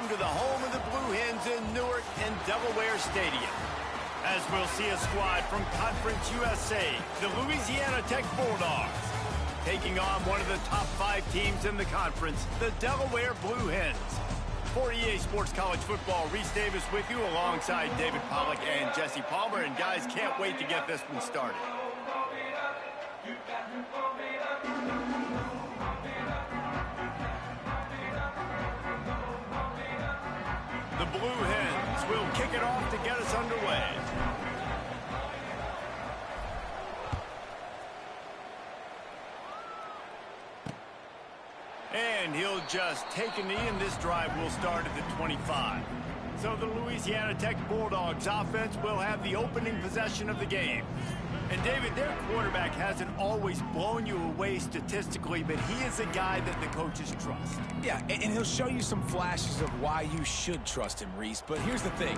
welcome to the home of the Blue Hens in Newark and Delaware Stadium. As we'll see a squad from Conference USA, the Louisiana Tech Bulldogs, taking on one of the top 5 teams in the conference, the Delaware Blue Hens. For EA Sports College Football, Reese Davis with you alongside David Pollack and Jesse Palmer. And guys, can't wait to get this one started. The Blue Hens will kick it off to get us underway. And he'll just take a knee, and this drive will start at the 25. So the Louisiana Tech Bulldogs offense will have the opening possession of the game. And David, their quarterback hasn't always blown you away statistically, but he is a guy that the coaches trust. Yeah, and he'll show you some flashes of why you should trust him, Reese. But here's the thing.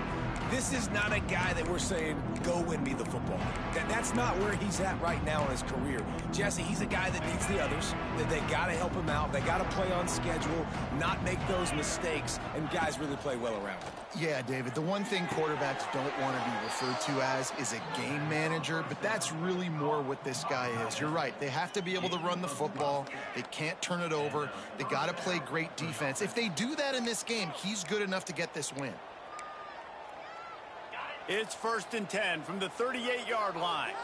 This is not a guy that we're saying, go win me the football. That's not where he's at right now in his career. Jesse, he's a guy that needs the others, that they got to help him out. They got to play on schedule, not make those mistakes, and guys really play well around him. Yeah, David, the one thing quarterbacks don't want to be referred to as is a game manager, but that's really more what this guy is. You're right. They have to be able to run the football. They can't turn it over. They got to play great defense. If they do that in this game, he's good enough to get this win. It's 1st and 10 from the 38-yard line.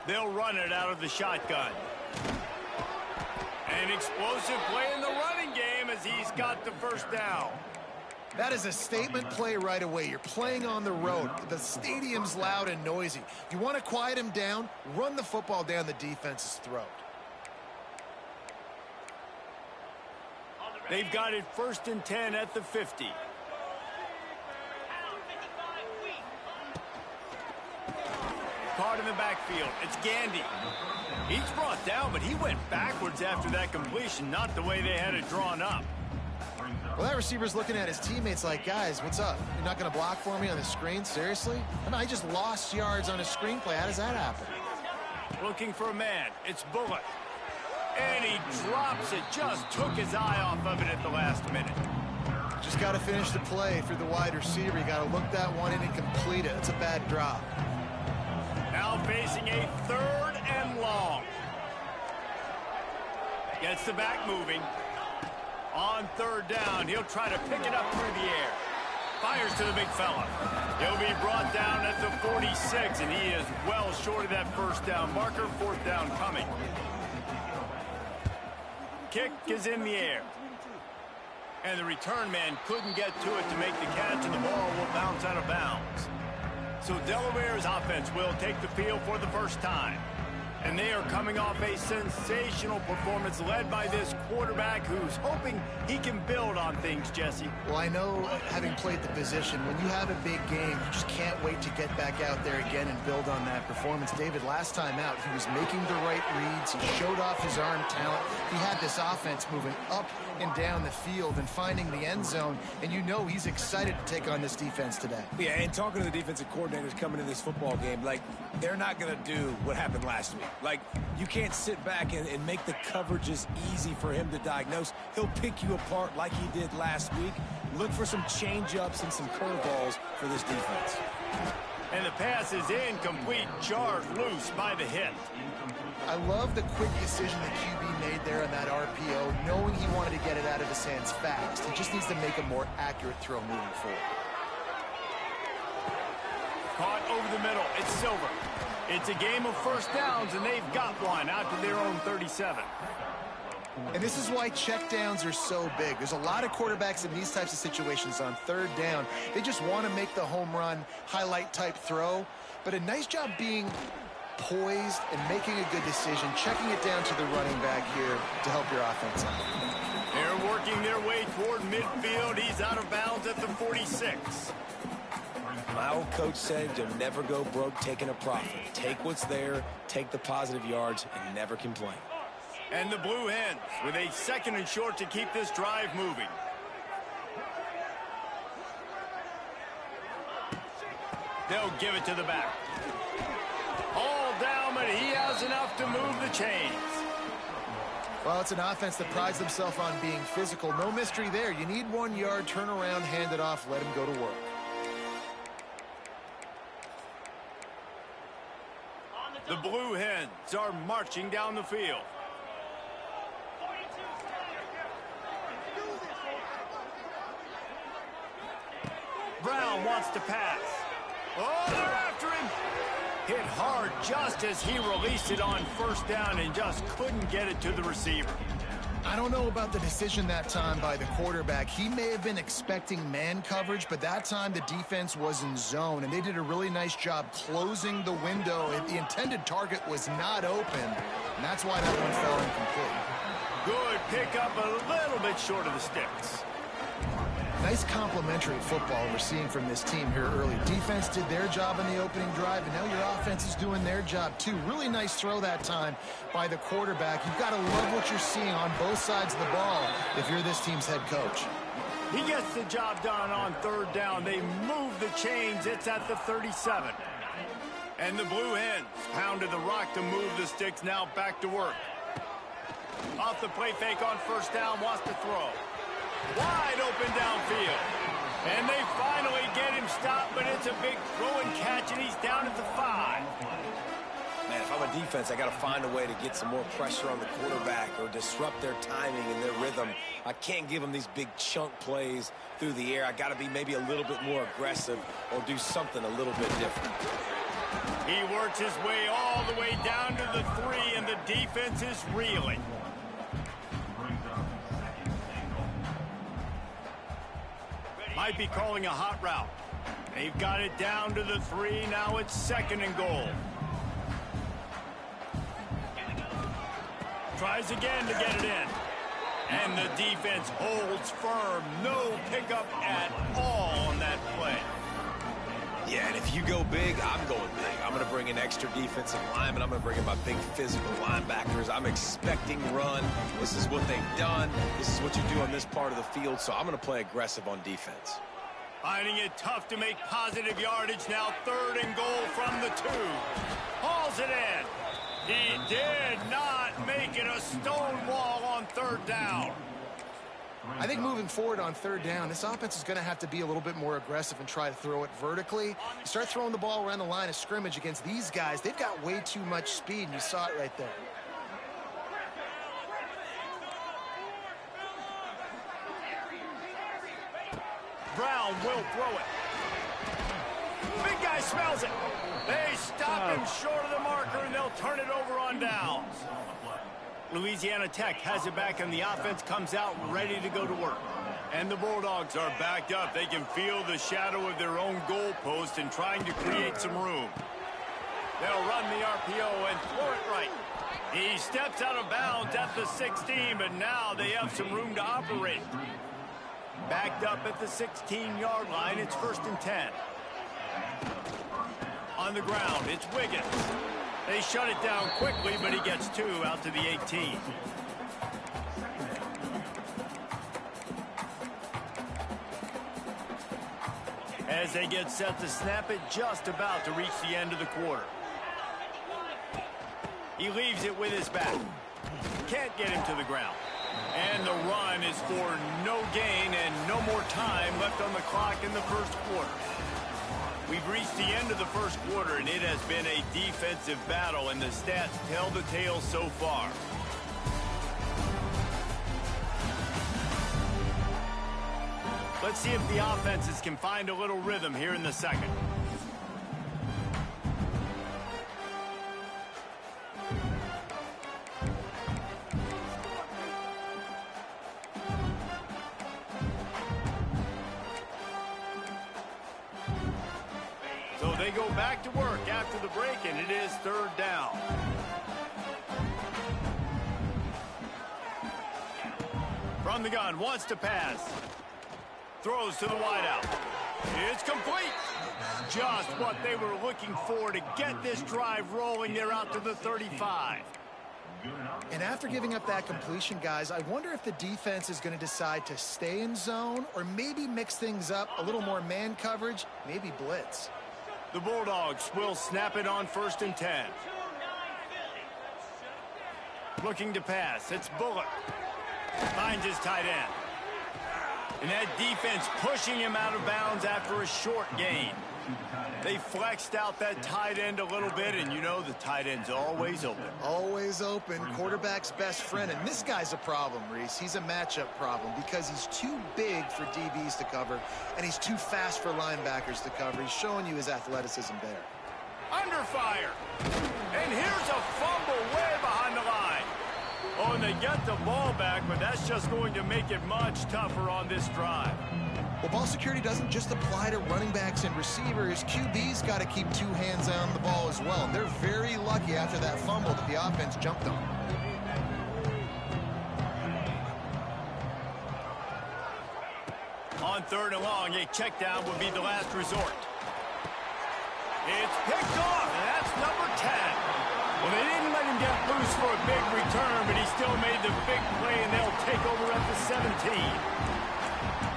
They'll run it out of the shotgun. An explosive play in the running game as he's got the first down. That is a statement play right away. You're playing on the road. The stadium's loud and noisy. You want to quiet him down, run the football down the defense's throat. They've got it 1st and 10 at the 50. Caught in the backfield. It's Gandy. He's brought down, but he went backwards after that completion, not the way they had it drawn up. Well, that receiver's looking at his teammates like, guys, what's up? You're not going to block for me on the screen? Seriously? I mean, I just lost yards on a screenplay. How does that happen? Looking for a man. It's Bullock. And he drops it. Just took his eye off of it at the last minute. Just got to finish the play through the wide receiver. You got to look that one in and complete it. It's a bad drop. Now facing a 3rd and long. Gets the back moving. On 3rd down, he'll try to pick it up through the air. Fires to the big fella. He'll be brought down at the 46, and he is well short of that 1st down marker. 4th down coming. Kick is in the air. And the return man couldn't get to it to make the catch, and the ball will bounce out of bounds. So Delaware's offense will take the field for the first time. And they are coming off a sensational performance led by this quarterback who's hoping he can build on things, Jesse. Well, I know, having played the position, when you have a big game, you just can't wait to get back out there again and build on that performance. David, last time out, he was making the right reads. He showed off his arm talent. He had this offense moving up and down the field and finding the end zone. And you know he's excited to take on this defense today. Yeah, and talking to the defensive coordinators coming into this football game, like, they're not going to do what happened last week. Like, you can't sit back and make the coverages easy for him to diagnose. He'll pick you apart like he did last week. Look for some change-ups and some curveballs for this defense. And the pass is incomplete, charged loose by the hit. I love the quick decision the QB made there on that RPO, knowing he wanted to get it out of his hands fast. He just needs to make a more accurate throw moving forward. Caught over the middle. It's Silver. It's a game of 1st downs, and they've got one out to their own 37. And this is why checkdowns are so big. There's a lot of quarterbacks in these types of situations on 3rd down. They just want to make the home run, highlight-type throw. But a nice job being poised and making a good decision, checking it down to the running back here to help your offense out. They're working their way toward midfield. He's out of bounds at the 46. My old coach said you'll never go broke taking a profit. Take what's there, take the positive yards, and never complain. And the Blue Hens with a 2nd and short to keep this drive moving. They'll give it to the back. All down, but he has enough to move the chains. Well, it's an offense that prides themselves on being physical. No mystery there. You need 1 yard, turn around, hand it off, let him go to work. The Blue Hens are marching down the field. Brown wants to pass. Oh, they're after him. Hit hard just as he released it on first down and just couldn't get it to the receiver. I don't know about the decision that time by the quarterback. He may have been expecting man coverage, but that time the defense was in zone, and they did a really nice job closing the window. The intended target was not open, and that's why that one fell incomplete. Good pickup, a little bit short of the sticks. Nice complementary football we're seeing from this team here early. Defense did their job in the opening drive, and now your offense is doing their job too. Really nice throw that time by the quarterback. You've got to love what you're seeing on both sides of the ball if you're this team's head coach. He gets the job done on third down. They move the chains. It's at the 37. And the Blue Hens pounded the rock to move the sticks. Now back to work. Off the play fake on first down, wants to throw. Wide open downfield. And they finally get him stopped, but it's a big throw and catch, and he's down at the 5. Man, if I'm a defense, I got to find a way to get some more pressure on the quarterback or disrupt their timing and their rhythm. I can't give them these big chunk plays through the air. I got to be maybe a little bit more aggressive or do something a little bit different. He works his way all the way down to the 3, and the defense is reeling. Might be calling a hot route. They've got it down to the 3. Now it's 2nd and goal. Tries again to get it in. And the defense holds firm. No pickup at all on that play. Yeah, and if you go big, I'm going big. I'm going to bring in extra defensive linemen. I'm going to bring in my big physical linebackers. I'm expecting run. This is what they've done. This is what you do on this part of the field, so I'm going to play aggressive on defense. Finding it tough to make positive yardage now. 3rd and goal from the 2. Hauls it in. He did not make it a stone wall on 3rd down. I think moving forward on 3rd down, this offense is going to have to be a little bit more aggressive and try to throw it vertically. You start throwing the ball around the line of scrimmage against these guys, they've got way too much speed, and you saw it right there. Brown will throw it. Big guy smells it. They stop him short of the marker, and they'll turn it over on downs. Louisiana Tech has it back, and the offense comes out ready to go to work. And the Bulldogs are backed up. They can feel the shadow of their own goalpost and trying to create some room. They'll run the RPO and throw it right. He steps out of bounds at the 16, but now they have some room to operate. Backed up at the 16-yard line, it's 1st and 10. On the ground, it's Wiggins. They shut it down quickly, but he gets 2 out to the 18. As they get set to snap it, just about to reach the end of the quarter. He leaves it with his back. Can't get him to the ground. And the run is for no gain and no more time left on the clock in the first quarter. We've reached the end of the first quarter, and it has been a defensive battle, and the stats tell the tale so far. Let's see if the offenses can find a little rhythm here in the second. So they go back to work after the break, and it is 3rd down. From the gun, wants to pass. Throws to the wideout. It's complete. Just what they were looking for to get this drive rolling. They're out to the 35. And after giving up that completion, guys, I wonder if the defense is going to decide to stay in zone or maybe mix things up, a little more man coverage, maybe blitz. The Bulldogs will snap it on 1st and 10. Looking to pass. It's Bullock. Finds his tight end. And that defense pushing him out of bounds after a short gain. They flexed out that tight end a little bit, and you know the tight end's always open. Always open. Quarterback's best friend. And this guy's a problem, Reese. He's a matchup problem because he's too big for DBs to cover, and he's too fast for linebackers to cover. He's showing you his athleticism there. Under fire. And here's a fumble way behind the line. Oh, and they get the ball back, but that's just going to make it much tougher on this drive. Well, ball security doesn't just apply to running backs and receivers. QB's got to keep two hands on the ball as well. And they're very lucky after that fumble that the offense jumped on. On 3rd and long, a check down would be the last resort. It's picked off, and that's number 10. Well, they didn't let him get loose for a big return, but he still made the big play, and they'll take over at the 17.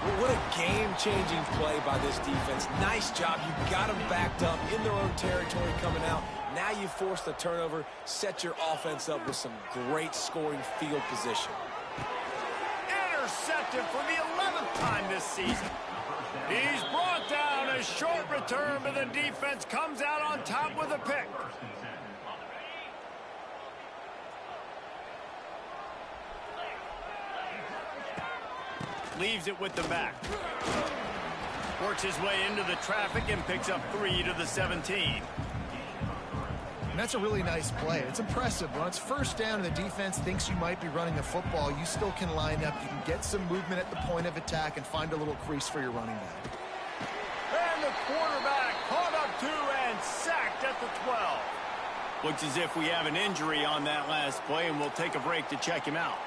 Well, what a game-changing play by this defense. Nice job. You got them backed up in their own territory coming out. Now you force the turnover, set your offense up with some great scoring field position. Intercepted for the 11th time this season. He's brought down. A short return, but the defense comes out on top with a pick. Leaves it with the back. Works his way into the traffic and picks up 3 to the 17. And that's a really nice play. It's impressive. When it's first down and the defense thinks you might be running the football, you still can line up. You can get some movement at the point of attack and find a little crease for your running back. And the quarterback caught up 2 and sacked at the 12. Looks as if we have an injury on that last play, and we'll take a break to check him out.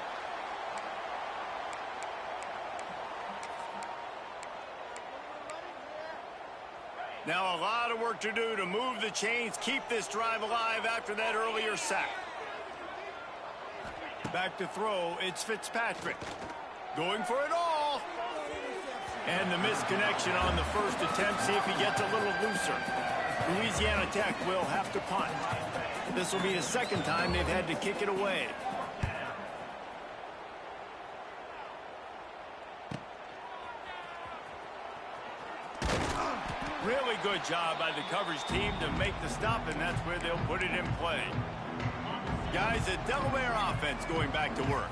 Now a lot of work to do to move the chains, keep this drive alive after that earlier sack. Back to throw, it's Fitzpatrick. Going for it all. And the misconnection on the first attempt. See if he gets a little looser. Louisiana Tech will have to punt. This will be the second time they've had to kick it away. Really good job by the coverage team to make the stop, and that's where they'll put it in play. Guys, the Delaware offense going back to work.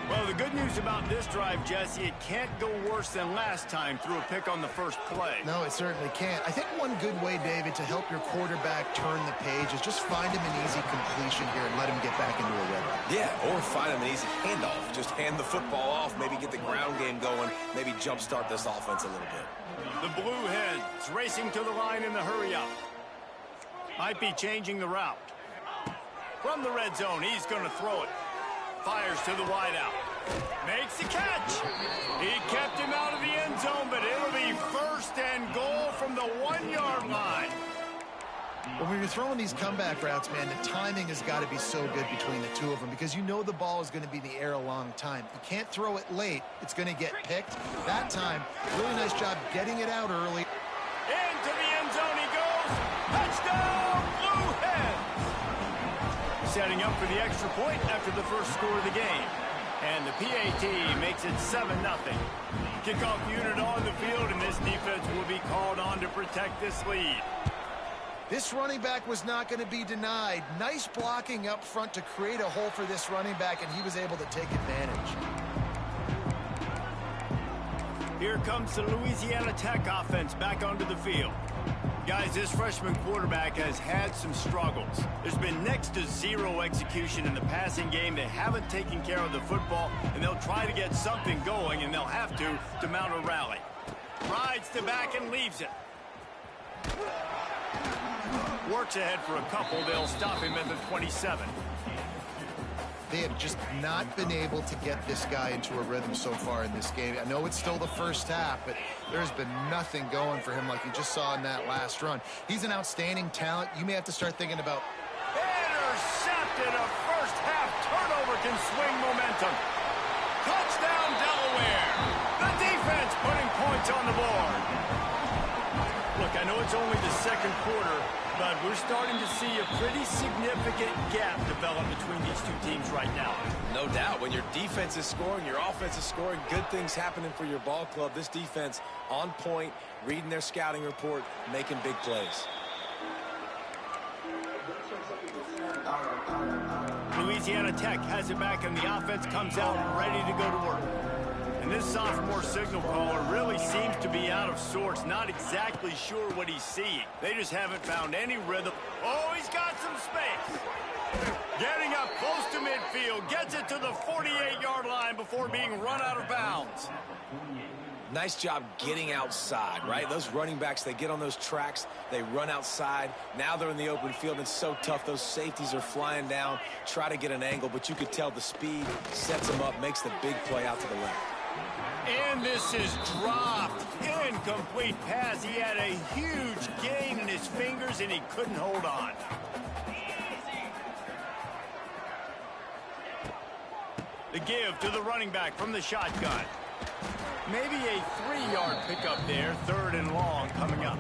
Well, the good news about this drive, Jesse, it can't go worse than last time through a pick on the first play. No, it certainly can't. I think one good way, David, to help your quarterback turn the page is just find him an easy completion here and let him get back into a rhythm. Yeah, or find him an easy handoff. Just hand the football off, maybe get the ground game going, maybe jumpstart this offense a little bit. The Blue Hens racing to the line in the hurry-up. Might be changing the route. From the red zone, he's going to throw it. Fires to the wideout. Makes the catch. He kept him out of the end zone, but it'll be 1st and goal from the 1-yard line. Well, when you're throwing these comeback routes, man, the timing has got to be so good between the two of them because you know the ball is going to be in the air a long time. You can't throw it late. It's going to get picked. That time, really nice job getting it out early. Into the end zone he goes. Touchdown, Blue Hens. Setting up for the extra point after the first score of the game. And the PAT makes it 7-0. Kickoff unit on the field, and this defense will be called on to protect this lead. This running back was not going to be denied. Nice blocking up front to create a hole for this running back, and he was able to take advantage. Here comes the Louisiana Tech offense back onto the field. Guys, this freshman quarterback has had some struggles. There's been next to zero execution in the passing game. They haven't taken care of the football, and they'll try to get something going, and they'll have to mount a rally. Rides to back and leaves it. Works ahead for a couple. They'll stop him at the 27. They have just not been able to get this guy into a rhythm so far in this game. I know it's still the first half, but there's been nothing going for him like you just saw in that last run. He's an outstanding talent. You may have to start thinking about... Intercepted. A first half turnover can swing momentum. Touchdown, Delaware. The defense putting points on the board. Look, I know it's only the second quarter, But we're starting to see a pretty significant gap develop between these two teams right now. No doubt. When your defense is scoring, your offense is scoring, good things happening for your ball club. This defense on point, reading their scouting report, making big plays. Louisiana Tech has it back, and the offense comes out ready to go to work. And this sophomore signal caller really seems to be out of sorts, not exactly sure what he's seeing. They just haven't found any rhythm. Oh, he's got some space. Getting up close to midfield, gets it to the 48-yard line before being run out of bounds. Nice job getting outside, right? Those running backs, they get on those tracks, they run outside. Now they're in the open field. It's so tough. Those safeties are flying down, try to get an angle, but you could tell the speed sets them up, makes the big play out to the left. And this is dropped. Incomplete pass. He had a huge gain in his fingers, and he couldn't hold on. The give to the running back from the shotgun. Maybe a 3-yard pickup there, 3rd and long coming up.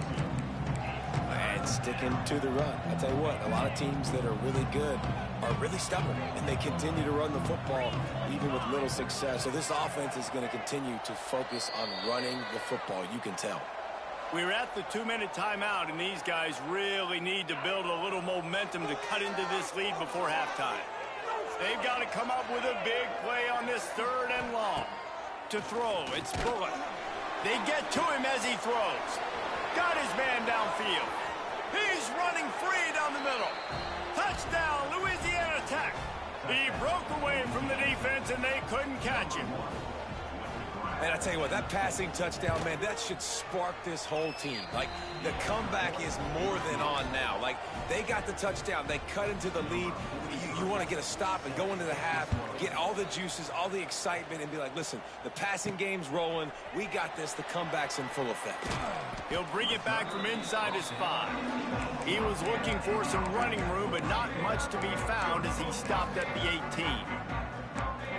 And sticking to the run. I tell you what, a lot of teams that are really good are really stubborn, and they continue to run the football even with little success. So this offense is going to continue to focus on running the football, you can tell. We're at the 2-minute timeout, and these guys really need to build a little momentum to cut into this lead before halftime. They've got to come up with a big play on this 3rd and long. To throw, it's Bullock. They get to him as he throws. Got his man downfield. He's running free down the middle. Touchdown, Louisiana Tech. He broke away from the defense, and they couldn't catch him. And I tell you what, that passing touchdown, man, that should spark this whole team. Like, the comeback is more than on now. Like, they got the touchdown. They cut into the lead. You want to get a stop and go into the half, get all the juices, all the excitement, and be like, listen, the passing game's rolling. We got this. The comeback's in full effect. He'll bring it back from inside his 5. He was looking for some running room, but not much to be found as he stopped at the 18.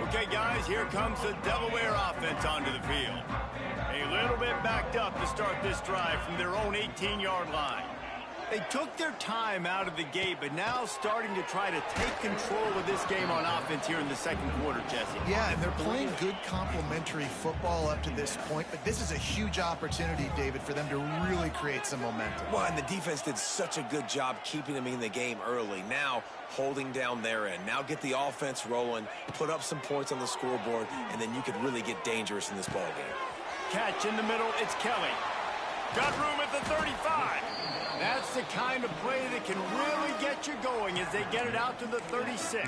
Okay, guys, here comes the Delaware offense onto the field. A little bit backed up to start this drive from their own 18-yard line. They took their time out of the gate, but now starting to try to take control of this game on offense here in the second quarter, Jesse. Yeah, and they're playing good complementary football up to this point, but this is a huge opportunity, David, for them to really create some momentum. Well, and the defense did such a good job keeping them in the game early. Now holding down their end. Now get the offense rolling, put up some points on the scoreboard, and then you could really get dangerous in this ball game. Catch in the middle, it's Kelly. Got room at the 35. That's the kind of play that can really get you going as they get it out to the 36.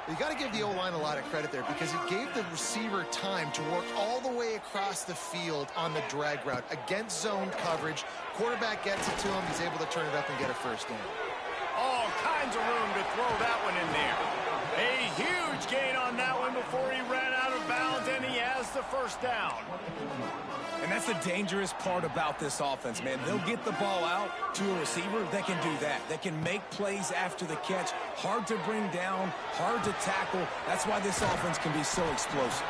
You got to give the O-line a lot of credit there because it gave the receiver time to work all the way across the field on the drag route against zone coverage. Quarterback gets it to him. He's able to turn it up and get a first down. All kinds of room to throw that one in there. A huge gain on that one before he ran out of bounds, and he has the first down. And that's the dangerous part about this offense, man. They'll get the ball out to a receiver. They can do that. They can make plays after the catch. Hard to bring down, hard to tackle. That's why this offense can be so explosive.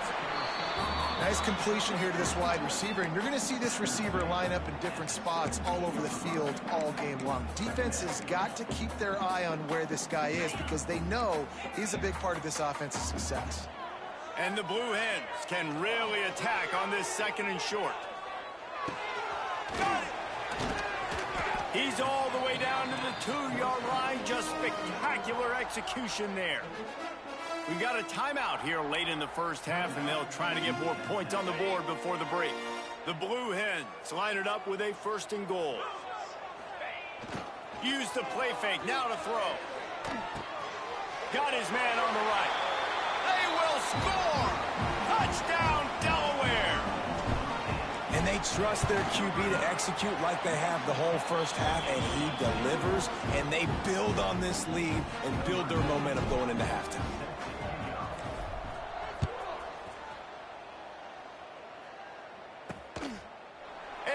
Nice completion here to this wide receiver, and you're going to see this receiver line up in different spots all over the field all game long. Defense has got to keep their eye on where this guy is because they know he's a big part of this offense's success. And the Blue Hens can really attack on this 2nd and short. Got it! He's all the way down to the 2-yard line. Just spectacular execution there. We got a timeout here late in the first half, and they'll try to get more points on the board before the break. The Blue Hens line it up with a 1st and goal. Use the play fake, now to throw. Got his man on the right. They will score! Touchdown, Delaware! And they trust their QB to execute like they have the whole first half, and he delivers, and they build on this lead and build their momentum going into halftime.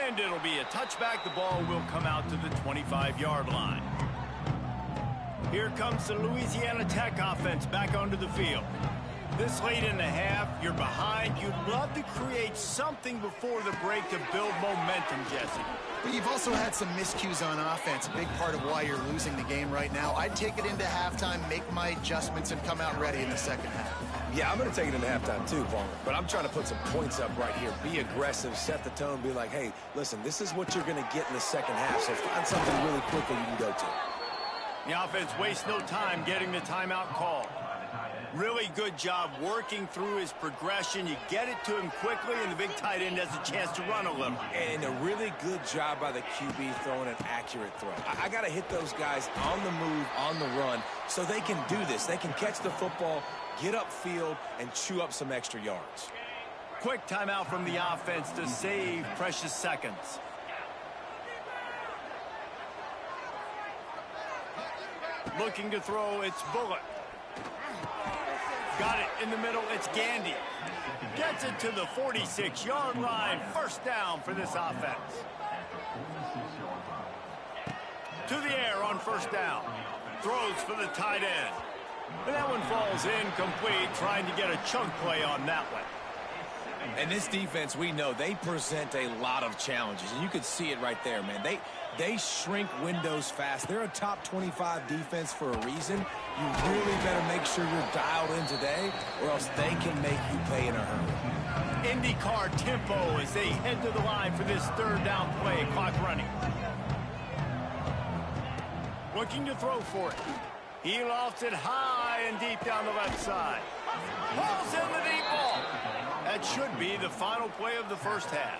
And it'll be a touchback. The ball will come out to the 25-yard line. Here comes the Louisiana Tech offense back onto the field. This late in the half, you're behind. You'd love to create something before the break to build momentum, Jesse. But you've also had some miscues on offense, a big part of why you're losing the game right now. I'd take it into halftime, make my adjustments, and come out ready in the second half. Yeah, I'm going to take it into halftime too, Palmer. But I'm trying to put some points up right here. Be aggressive, set the tone, be like, hey, listen, this is what you're going to get in the second half, so find something really quickly you can go to. The offense wastes no time getting the timeout call. Really good job working through his progression. You get it to him quickly, and the big tight end has a chance to run a little. And a really good job by the QB throwing an accurate throw. I got to hit those guys on the move, on the run, so they can do this. They can catch the football, get upfield, and chew up some extra yards. Quick timeout from the offense to save precious seconds. Looking to throw, it's Bullock. Got it in the middle, it's Gandy. Gets it to the 46-yard line. First down for this offense. To the air on first down. Throws for the tight end. And that one falls incomplete, trying to get a chunk play on that one. And this defense, we know, they present a lot of challenges. And you could see it right there, man. They shrink windows fast. They're a top 25 defense for a reason. You really better make sure you're dialed in today, or else they can make you pay in a hurry. IndyCar tempo as they head to the line for this third down play. Clock running. Looking to throw for it. He lofts it high and deep down the left side. Pulls in the deep ball. That should be the final play of the first half.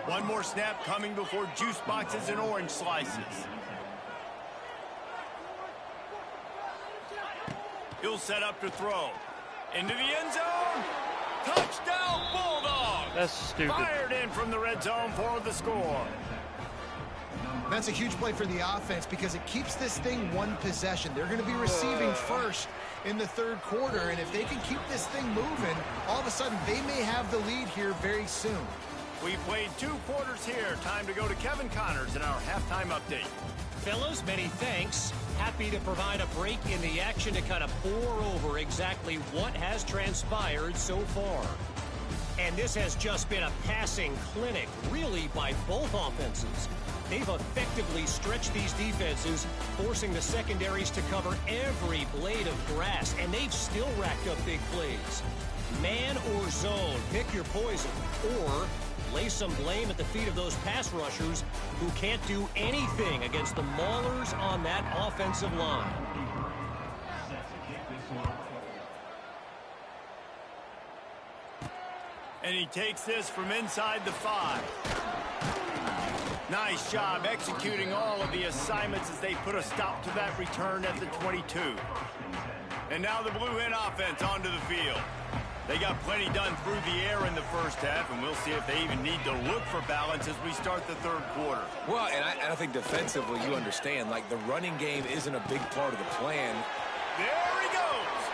One more snap coming before juice boxes and orange slices. He'll set up to throw. Into the end zone. Touchdown, Bulldogs. That's stupid. Fired in from the red zone for the score. That's a huge play for the offense because it keeps this thing one possession. They're going to be receiving first in the third quarter, and if they can keep this thing moving, all of a sudden they may have the lead here very soon. We played 2 quarters here. Time to go to Kevin Connors in our halftime update. Fellas, many thanks. Happy to provide a break in the action to kind of pour over exactly what has transpired so far. And this has just been a passing clinic, really, by both offenses. They've effectively stretched these defenses, forcing the secondaries to cover every blade of grass, and they've still racked up big plays. Man or zone, pick your poison, or lay some blame at the feet of those pass rushers who can't do anything against the maulers on that offensive line. And he takes this from inside the 5. Nice job executing all of the assignments as they put a stop to that return at the 22. And now the Blue Hen offense onto the field. They got plenty done through the air in the first half, and we'll see if they even need to look for balance as we start the third quarter. Well, and I think defensively, you understand, like, the running game isn't a big part of the plan. There he goes.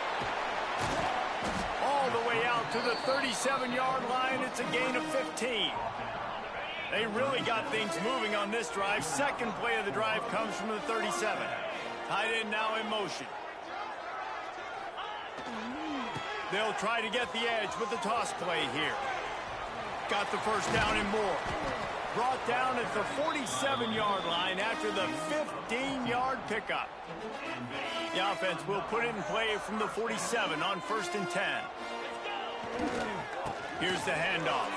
All the way out to the 37-yard line. It's a gain of 15. They really got things moving on this drive. Second play of the drive comes from the 37. Tight end now in motion. They'll try to get the edge with the toss play here. Got the first down and more. Brought down at the 47-yard line after the 15-yard pickup. The offense will put it in play from the 47 on 1st and 10. Here's the handoff.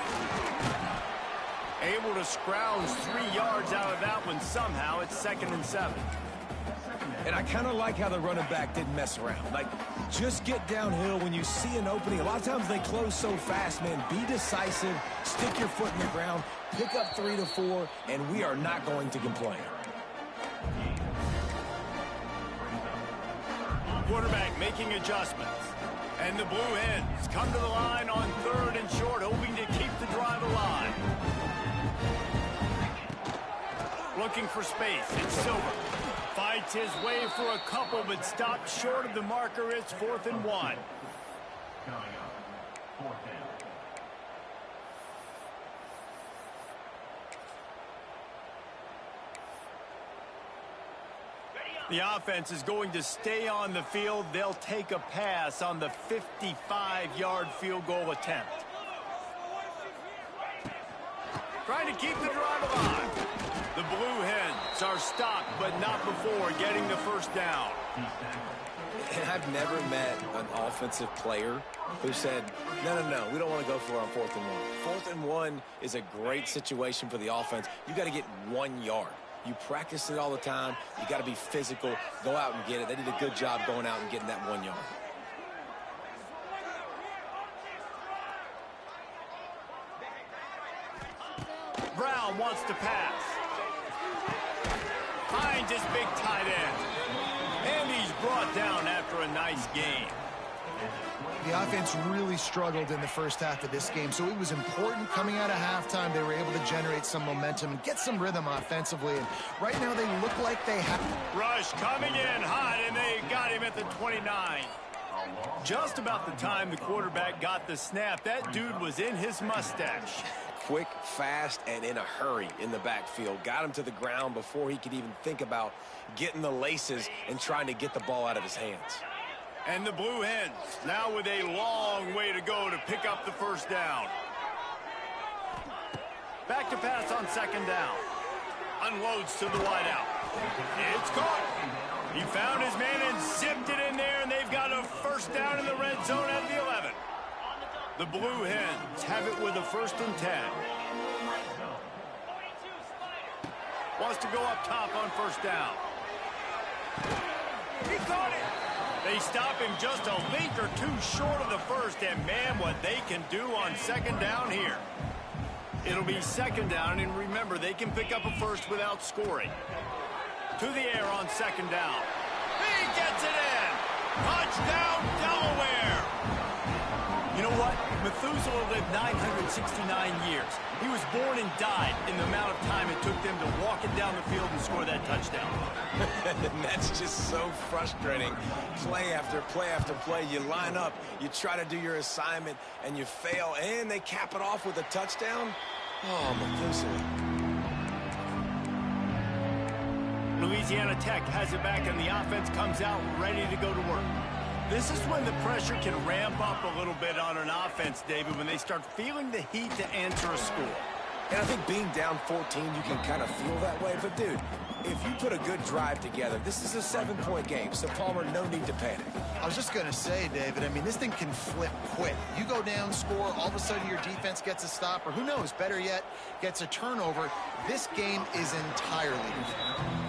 Able to scrounge 3 yards out of that one somehow. It's 2nd and 7. And I kind of like how the running back didn't mess around. Like, just get downhill when you see an opening. A lot of times they close so fast, man. Be decisive, stick your foot in the ground, pick up 3 to 4, and we are not going to complain. Quarterback making adjustments. And the Blue Hens come to the line on 3rd and short, hoping to keep the drive alive. Looking for space. It's Silver. Fights his way for a couple, but stopped short of the marker. It's 4th and 1. Ready up. The offense is going to stay on the field. They'll take a pass on the 55-yard field goal attempt. Trying to keep the drive alive. The Blue Hens are stopped, but not before getting the first down. And I've never met an offensive player who said, no, we don't want to go for it on 4th and 1. 4th and 1 is a great situation for the offense. You got to get 1 yard. You practice it all the time. You got to be physical. Go out and get it. They did a good job going out and getting that 1 yard. Brown wants to pass. Finds his big tight end. And he's brought down after a nice game. The offense really struggled in the first half of this game, so it was important coming out of halftime. They were able to generate some momentum and get some rhythm offensively. And right now they look like they have. Rush coming in hot, and they got him at the 29. Just about the time the quarterback got the snap, that dude was in his mustache. Quick, fast, and in a hurry in the backfield. Got him to the ground before he could even think about getting the laces and trying to get the ball out of his hands. And the Blue Hens now with a long way to go to pick up the first down. Back to pass on 2nd down. Unloads to the wideout. It's caught. He found his man and zipped it in there, and they've got a first down in the red zone at the 11. The Blue Hens have it with a 1st and 10. Wants to go up top on 1st down. He caught it. They stop him just a link or two short of the first, and man, what they can do on 2nd down here. It'll be 2nd down, and remember, they can pick up a first without scoring. To the air on 2nd down. He gets it in. Touchdown, Delaware. You know what? Methuselah lived 969 years. He was born and died in the amount of time it took them to walk it down the field and score that touchdown. And that's just so frustrating. Play after play after play. You line up, you try to do your assignment, and you fail, and they cap it off with a touchdown? Oh, Methuselah. Louisiana Tech has it back, and the offense comes out ready to go to work. This is when the pressure can ramp up a little bit on an offense, David, when they start feeling the heat to answer a score. And I think being down 14, you can kind of feel that way. But, dude, if you put a good drive together, this is a 7-point game. So, Palmer, no need to panic. I was just going to say, David, I mean, this thing can flip quick. You go down, score, all of a sudden your defense gets a stop, or who knows, better yet, gets a turnover. This game is entirely different.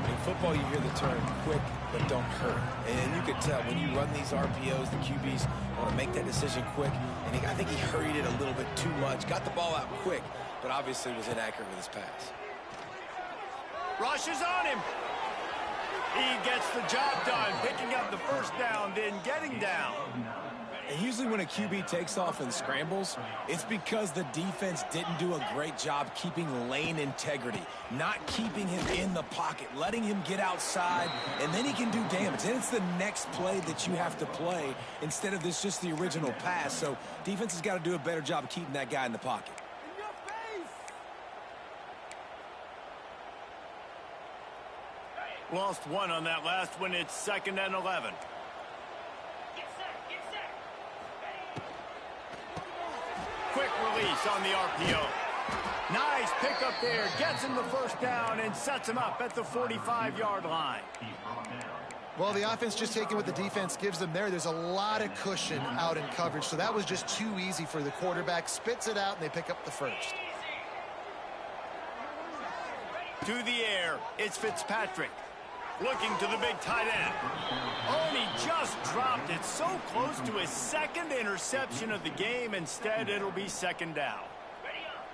In football, you hear the term quick, but don't hurt. And you could tell when you run these RPOs, the QBs want to make that decision quick. And I think he hurried it a little bit too much. Got the ball out quick, but obviously was inaccurate with his pass. Rush is on him. He gets the job done, picking up the first down, then getting down. And usually when a QB takes off and scrambles, it's because the defense didn't do a great job keeping lane integrity, not keeping him in the pocket, letting him get outside, and then he can do damage. And it's the next play that you have to play instead of this just the original pass. So defense has got to do a better job of keeping that guy in the pocket. Lost one on that last one. It's 2nd and 11. Quick release on the RPO. Nice pickup there. Gets him the first down and sets him up at the 45-yard line. Well, the offense just taking what the defense gives them there. There's a lot of cushion out in coverage, so that was just too easy for the quarterback. Spits it out, and they pick up the first. To the air, it's Fitzpatrick. Looking to the big tight end. Oh, and he just dropped it so close to his 2nd interception of the game. Instead, it'll be 2nd down.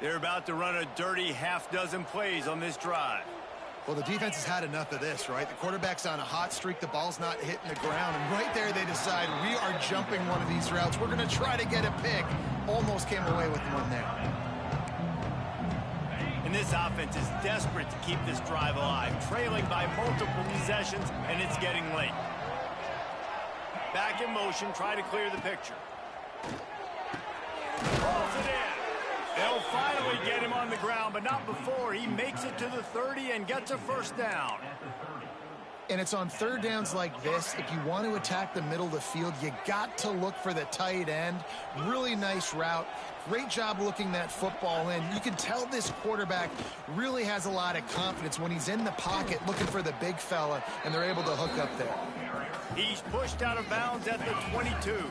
They're about to run a dirty half-dozen plays on this drive. Well, the defense has had enough of this, right? The quarterback's on a hot streak. The ball's not hitting the ground. And right there, they decide, we are jumping one of these routes. We're going to try to get a pick. Almost came away with one there. And this offense is desperate to keep this drive alive, trailing by multiple possessions, and it's getting late. Back in motion, try to clear the picture. Pulls it in. They'll finally get him on the ground, but not before he makes it to the 30 and gets a first down. And it's on third downs like this. If you want to attack the middle of the field, you got to look for the tight end. Really nice route. Great job looking that football in. You can tell this quarterback really has a lot of confidence when he's in the pocket looking for the big fella, and they're able to hook up there. He's pushed out of bounds at the 22.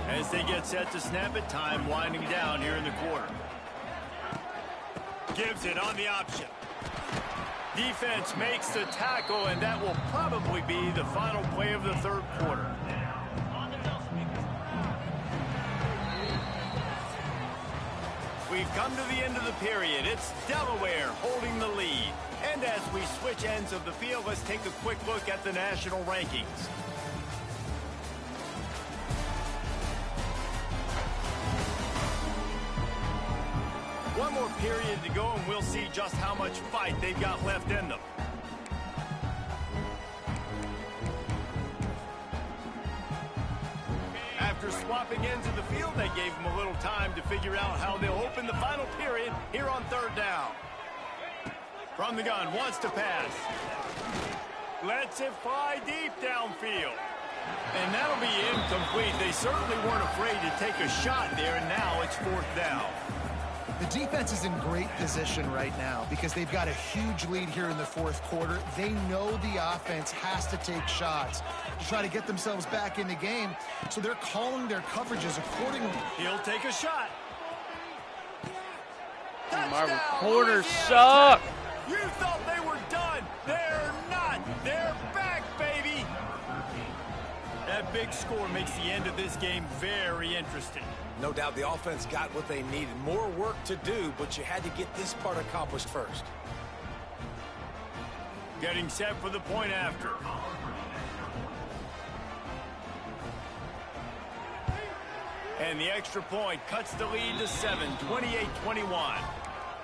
As they get set to snap it, time winding down here in the quarter. Gives it on the option. Defense makes the tackle, and that will probably be the final play of the third quarter. We've come to the end of the period. It's Delaware holding the lead. And as we switch ends of the field, let's take a quick look at the national rankings. One more period to go, and we'll see just how much fight they've got left in them. After swapping ends of the field, they gave them a little time to figure out how they'll open the final period here on third down. From the gun, wants to pass. Lets it fly deep downfield. And that'll be incomplete. They certainly weren't afraid to take a shot there, and now it's fourth down. The defense is in great position right now because they've got a huge lead here in the fourth quarter. They know the offense has to take shots to try to get themselves back in the game, so they're calling their coverages accordingly. He'll take a shot. My reporters suck. You thought they were done. They're not. They're back, baby. That big score makes the end of this game very interesting. No doubt the offense got what they needed. More work to do, but you had to get this part accomplished first. Getting set for the point after. And the extra point cuts the lead to 7, 28-21.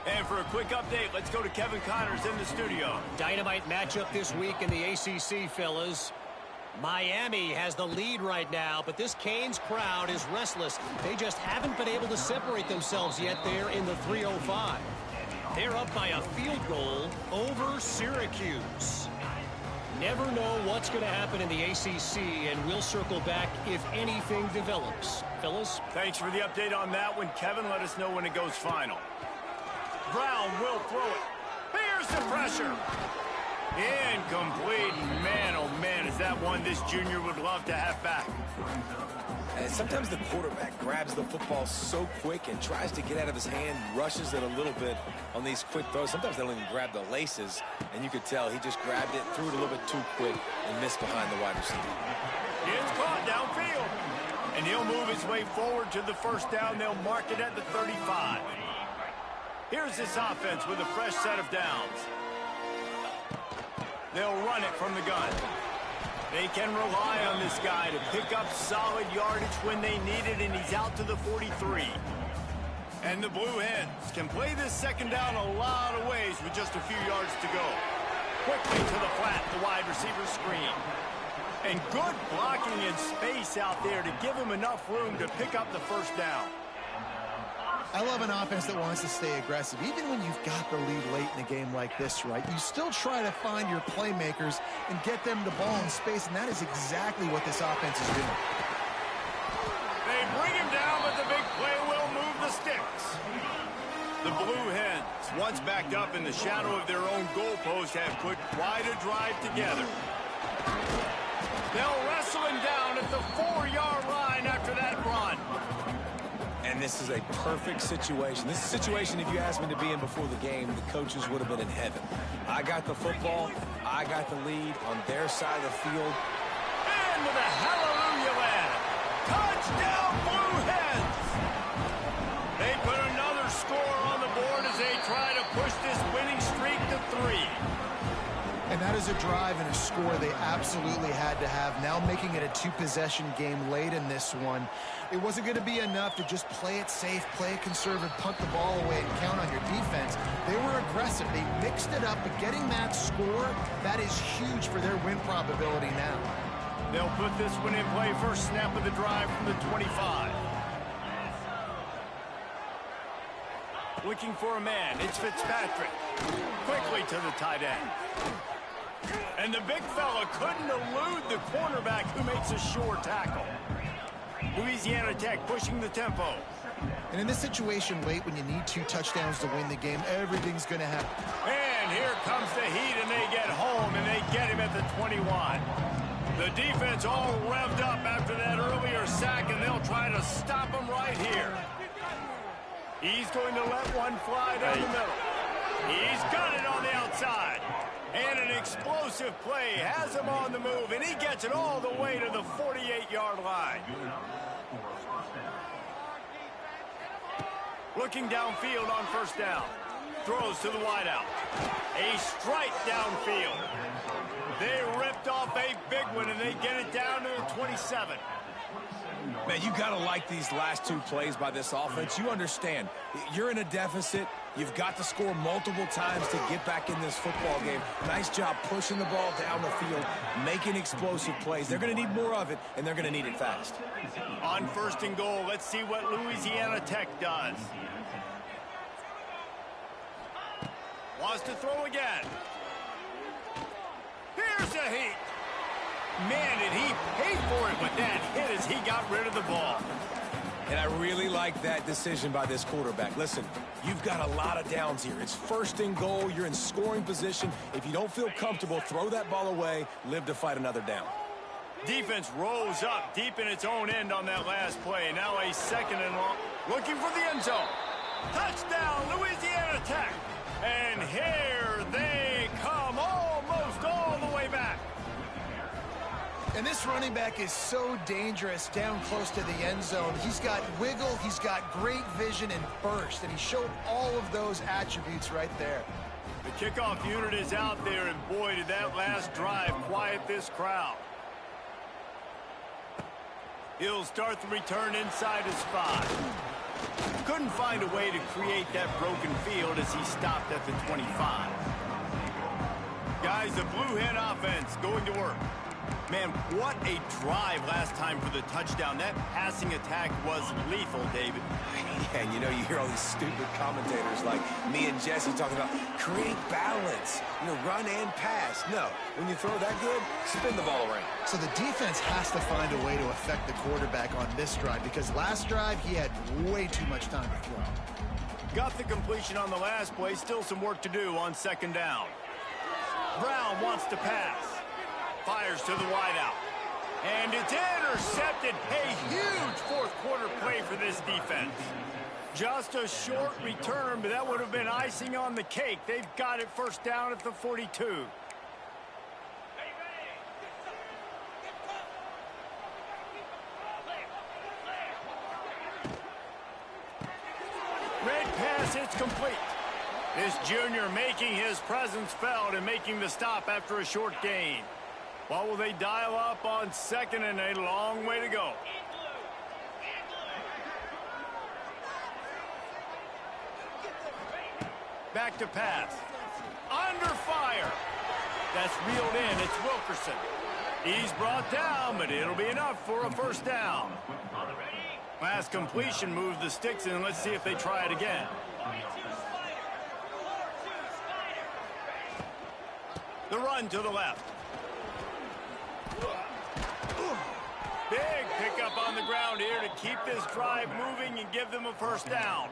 And for a quick update, let's go to Kevin Connors in the studio. Dynamite matchup this week in the ACC, fellas. Miami has the lead right now, but this Canes crowd is restless. They just haven't been able to separate themselves yet there in the 305. They're up by a field goal over Syracuse. Never know what's going to happen in the ACC, and we'll circle back if anything develops. Fellas? Thanks for the update on that one, Kevin. Let us know when it goes final. Brown will throw it. Here's the pressure. Incomplete. Man, oh man, is that one this junior would love to have back. And sometimes the quarterback grabs the football so quick and tries to get out of his hand, rushes it a little bit on these quick throws. Sometimes they don't even grab the laces, and you could tell he just grabbed it, threw it a little bit too quick, and missed behind the wide receiver. It's caught downfield. And he'll move his way forward to the first down. They'll mark it at the 35. Here's this offense with a fresh set of downs. They'll run it from the gun. They can rely on this guy to pick up solid yardage when they need it, and he's out to the 43. And the Blue Hens can play this second down a lot of ways with just a few yards to go. Quickly to the flat, the wide receiver screen. And good blocking in space out there to give him enough room to pick up the first down. I love an offense that wants to stay aggressive. Even when you've got the lead late in a game like this, right, you still try to find your playmakers and get them the ball in space, and that is exactly what this offense is doing. They bring him down, but the big play will move the sticks. The Blue Hens, once backed up in the shadow of their own goalpost, have put quite a drive together. They'll wrestle him down at the 4-yard line after that run. And this is a perfect situation. This is a situation, if you asked me to be in before the game, the coaches would have been in heaven. I got the football. I got the lead on their side of the field. And with a hallelujah land. Touchdown, Blue Hens! They put another score on the board as they try to push this winning streak to 3. And that is a drive and a score they absolutely had to have. Now making it a 2-possession game late in this one. It wasn't going to be enough to just play it safe, play it conservative, punt the ball away, and count on your defense. They were aggressive. They mixed it up, but getting that score, that is huge for their win probability now. They'll put this one in play. First snap of the drive from the 25. Looking for a man. It's Fitzpatrick. Quickly to the tight end. And the big fella couldn't elude the cornerback who makes a sure tackle. Louisiana Tech pushing the tempo. And in this situation late, when you need 2 touchdowns to win the game, everything's going to happen. And here comes the heat, and they get home, and they get him at the 21. The defense all revved up after that earlier sack, and they'll try to stop him right here. He's going to let one fly down the middle. He's got it on the outside. And an explosive play has him on the move, and he gets it all the way to the 48-yard line. Looking downfield on first down. Throws to the wideout. A strike downfield. They ripped off a big one, and they get it down to the 27. Man, you got to like these last 2 plays by this offense. You understand, you're in a deficit. You've got to score multiple times to get back in this football game. Nice job pushing the ball down the field, making explosive plays. They're going to need more of it, and they're going to need it fast. On first and goal, let's see what Louisiana Tech does. Wants to throw again. Here's a heat. Man, did he pay for it with that hit as he got rid of the ball. And I really like that decision by this quarterback. Listen, you've got a lot of downs here. It's first and goal. You're in scoring position. If you don't feel comfortable, throw that ball away. Live to fight another down. Defense rose up deep in its own end on that last play. Now a second and long. Looking for the end zone. Touchdown, Louisiana Tech. And here they come, almost all the way back. And this running back is so dangerous down close to the end zone. He's got wiggle, he's got great vision and burst, and he showed all of those attributes right there. The kickoff unit is out there, and boy, did that last drive quiet this crowd. He'll start the return inside his 5. Couldn't find a way to create that broken field as he stopped at the 25. Guys, the Blue Hen offense going to work. Man, what a drive last time for the touchdown. That passing attack was lethal, David. Yeah, and you know, you hear all these stupid commentators like me and Jesse talking about create balance, run and pass. No, when you throw that good, spin the ball around. So the defense has to find a way to affect the quarterback on this drive, because last drive he had way too much time to throw. Got the completion on the last play. Still some work to do on second down. Brown wants to pass. Fires to the wideout. And it's intercepted. A huge fourth quarter play for this defense. Just a short return, but that would have been icing on the cake. They've got it first down at the 42. Red pass, it's complete. This junior making his presence felt and making the stop after a short gain. What will they dial up on second, and a long way to go? Back to pass. Under fire. That's reeled in. It's Wilkerson. He's brought down, but it'll be enough for a first down. Last completion moves the sticks in. Let's see if they try it again. The run to the left. Big pickup on the ground here to keep this drive moving and give them a first down.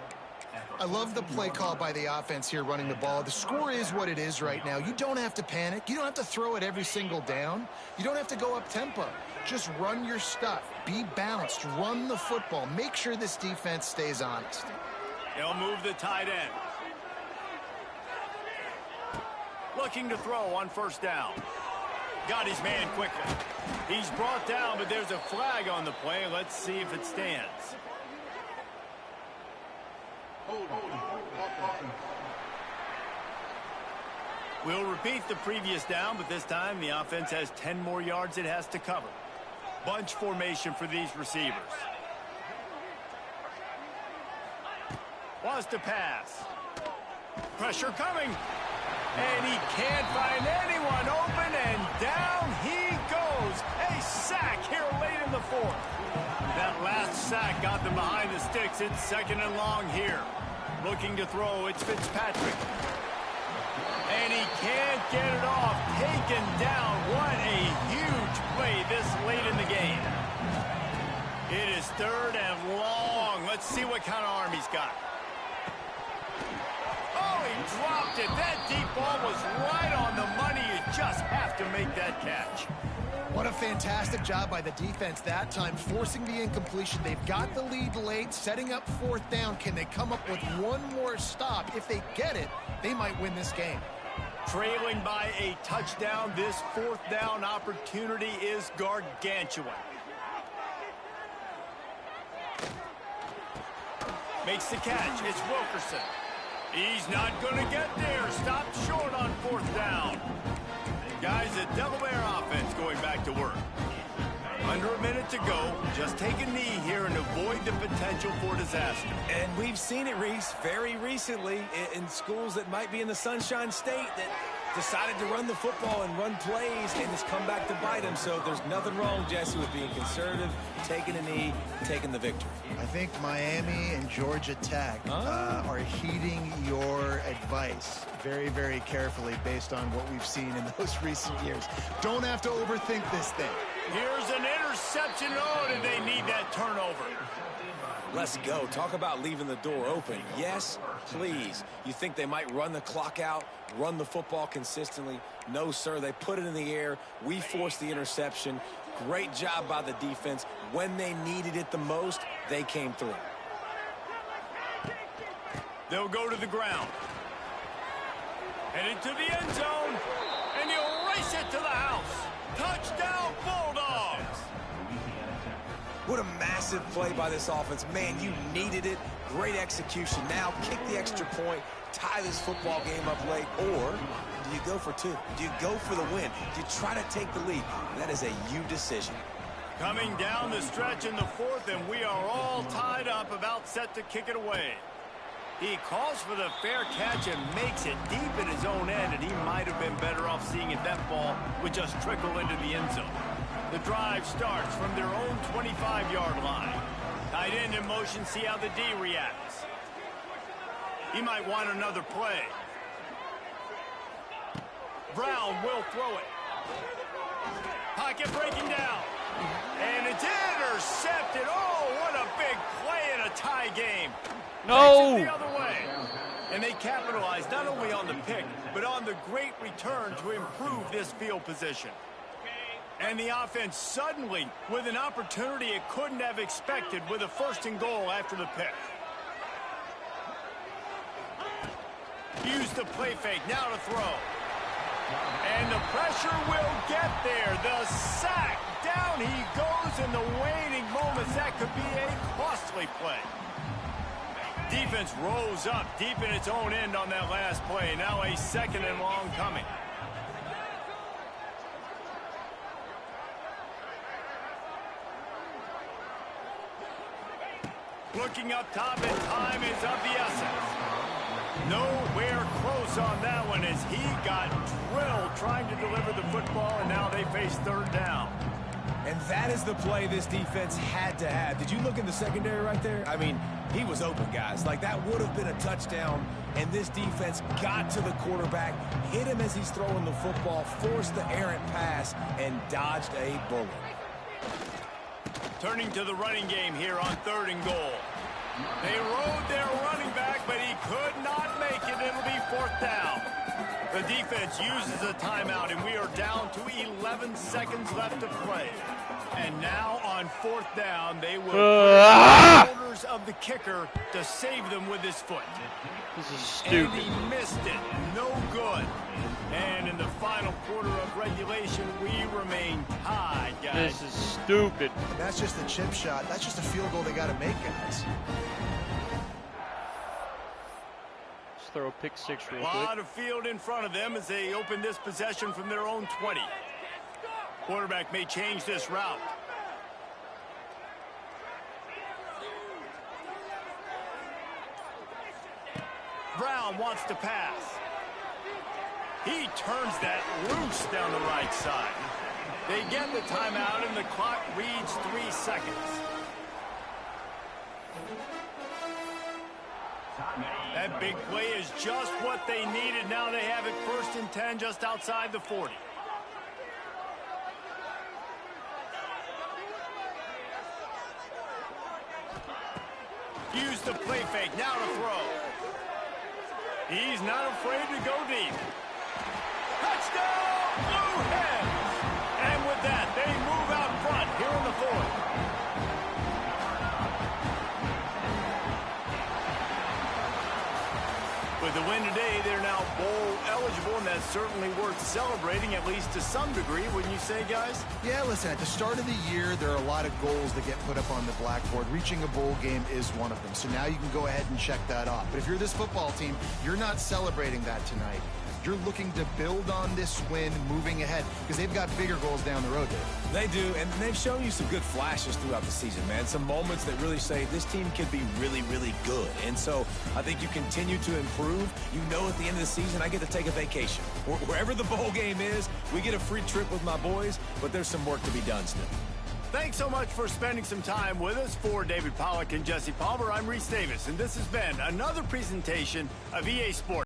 I love the play call by the offense here running the ball. The score is what it is right now. You don't have to panic. You don't have to throw it every single down. You don't have to go up tempo. Just run your stuff. Be balanced. Run the football. Make sure this defense stays honest. They'll move the tight end. Looking to throw on first down. Got his man quickly. He's brought down, but there's a flag on the play. Let's see if it stands. We'll repeat the previous down, but this time the offense has 10 more yards it has to cover. Bunch formation for these receivers. Wants to pass. Pressure coming. And he can't find anyone open, and down he goes. A sack here late in the fourth. That last sack got them behind the sticks. It's second and long here. Looking to throw, it's Fitzpatrick. And he can't get it off. Taken down. What a huge play this late in the game. It is 3rd and long. Let's see what kind of arm he's got. Oh, he dropped it. That deep ball was right on the money. You just have to make that catch. What a fantastic job by the defense that time, forcing the incompletion. They've got the lead late, setting up 4th down. Can they come up with one more stop? If they get it, they might win this game. Trailing by a touchdown, this 4th down opportunity is gargantuan. Makes the catch. It's Wilkerson. He's not going to get there. Stopped short on 4th down. Guys, the Delaware offense going back to work. Under a minute to go. Just take a knee here and avoid the potential for disaster. And we've seen it, Reese, very recently in schools that might be in the Sunshine State that decided to run the football and run plays, and it's come back to bite them. So there's nothing wrong, Jesse, with being conservative, taking a knee, taking the victory. I think Miami and Georgia Tech are heeding your advice very, very carefully based on what we've seen in those recent years. Don't have to overthink this thing. Here's an interception. Oh, did they need that turnover? Let's go. Talk about leaving the door open. Yes, please. You think they might run the clock out, run the football consistently? No, sir. They put it in the air. We forced the interception. Great job by the defense. When they needed it the most, they came through. They'll go to the ground. Headed to the end zone. And he'll race it to the house. Touchdown, Bulldogs. What a massive play by this offense. Man, you needed it. Great execution. Now kick the extra point, tie this football game up late, or do you go for 2? Do you go for the win? Do you try to take the lead? That is a you decision. Coming down the stretch in the 4th, and we are all tied up, about set to kick it away. He calls for the fair catch and makes it deep in his own end, and he might have been better off seeing if that ball would just trickle into the end zone. The drive starts from their own 25-yard line. Tight end in motion, see how the D reacts. He might want another play. Brown will throw it. Pocket breaking down. And it's intercepted. Oh, what a big play in a tie game. No. The other way. And they capitalize not only on the pick, but on the great return to improve this field position. And the offense suddenly with an opportunity it couldn't have expected with a 1st and goal after the pick. Use the play fake, now to throw. And the pressure will get there. The sack, down he goes in the waning moments. That could be a costly play. Defense rose up deep in its own end on that last play. Now a 2nd and long coming. Looking up top, and time is of the essence. Nowhere close on that one as he got drilled trying to deliver the football, and now they face 3rd down. And that is the play this defense had to have. Did you look in the secondary right there? I mean, he was open, guys. Like, that would have been a touchdown, and this defense got to the quarterback, hit him as he's throwing the football, forced the errant pass, and dodged a bullet. Turning to the running game here on 3rd and goal. They rode their running back, but he could not make it. It'll be 4th down. The defense uses a timeout, and we are down to 11 seconds left to play. And now on 4th down, they will the shoulders of the kicker to save them with his foot. This is stupid. And he missed it. No good. And in the final quarter of regulation, we remain tied, guys. This is stupid. And that's just a chip shot. That's just a field goal they got to make, guys. Let's throw a pick 6 real quick. A lot of field in front of them as they open this possession from their own 20. Quarterback may change this route. Brown wants to pass. He turns that loose down the right side. They get the timeout, and the clock reads 3 seconds. That big play is just what they needed. Now they have it 1st and 10 just outside the 40. Use the play fake. Now to throw. He's not afraid to go deep. Touchdown, Blue Hens! And with that, they move out front here in the 4th. With the win today, they're now bowl eligible, and that's certainly worth celebrating, at least to some degree, wouldn't you say, guys? Yeah, listen, at the start of the year, there are a lot of goals that get put up on the blackboard. Reaching a bowl game is one of them. So now you can go ahead and check that off. But if you're this football team, you're not celebrating that tonight. You're looking to build on this win moving ahead because they've got bigger goals down the road, Dave. They do, and they've shown you some good flashes throughout the season, man. Some moments that really say this team could be really, really good. And so I think you continue to improve. You know at the end of the season, I get to take a vacation. Wherever the bowl game is, we get a free trip with my boys, but there's some work to be done still. Thanks so much for spending some time with us. For David Pollack and Jesse Palmer, I'm Reese Davis, and this has been another presentation of EA Sports.